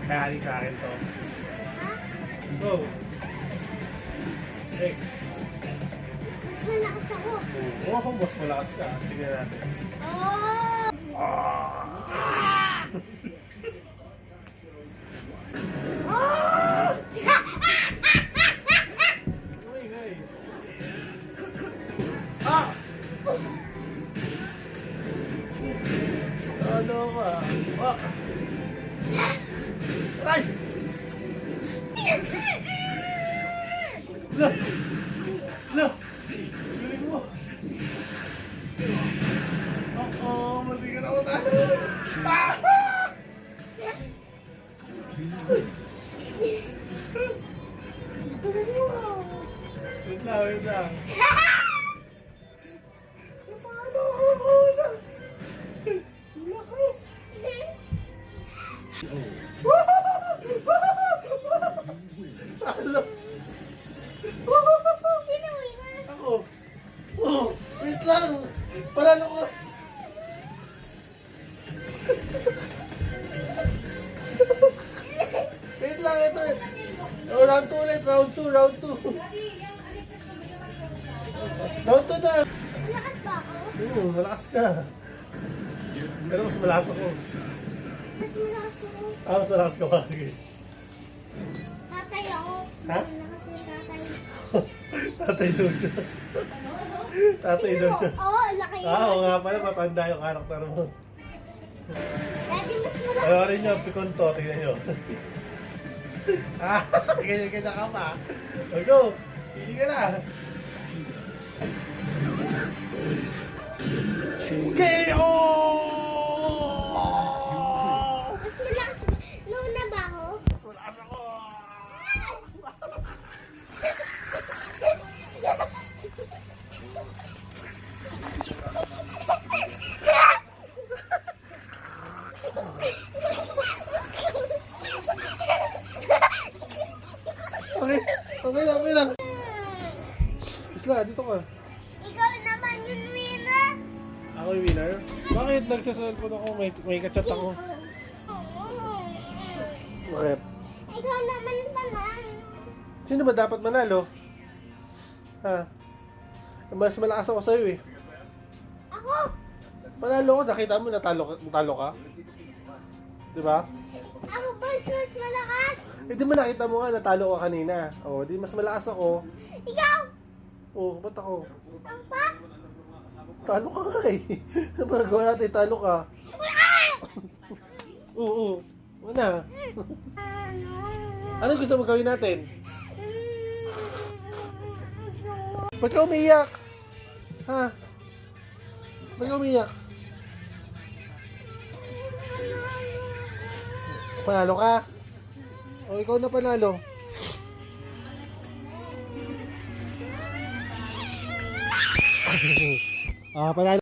Kaya sa akin to. Go. Next. Mas malakas ako. Oo, ako mas malakas ka. Tingnan natin. Oh! Uy, guys. Ah! Ano ka? Ah! Aray! Lah! Lah! Galing mo! Oo, matigas ako tayo! Ah! Wait lang, wait lang. Paano ako na? Lakas! Talo! Sino winner? Ako! Oh! Wait lang! Panalo ko! Wait lang, ito. Oh, round 2 ulit, round 2, round 2. Round 2 na. Malakas ba ako? Malakas ka. Pero mas malakas ako. Mas malakas ako. Mas malakas ka pa. Sige. Tatay ako. Ha? Malakas yung tatay. Tatay daw siya. Tatay daw siya. Oo, laki yun. Oo nga pala, matanda yung karakter mo. Daddy, mas malakas. Ano rin nyo, pikon to, tingnan nyo. Ganyan ka pa. O go, pili ka na. Okay, Mas malakas. Nauna ba ako? Mas malakas ako. Okay lang. Isla, dito ka. Ikaw naman yung winner. Ako yung winner? Bakit nagsasalpon ako? May kachat ako. Bakit? Ikaw naman pala. Sino ba dapat manalo? Ha? Mas malakas ako sa'yo eh. Ako? Manalo ko, nakita mo natalo ka? Diba? Ako ba mas malakas? Eh di mo nakita mo nga natalo ka kanina. O, di mas malakas ako. Ikaw? O, ba't ako? Ang pa? Talo ka nga eh. Ano ba gawin natin? Talo ka. Oo. Wala. Ano gusto mo gawin natin? Ba't ka umiiyak? Ha? Ba't ka umiiyak? Panalo ka? O, ikaw na panalo. Panalo.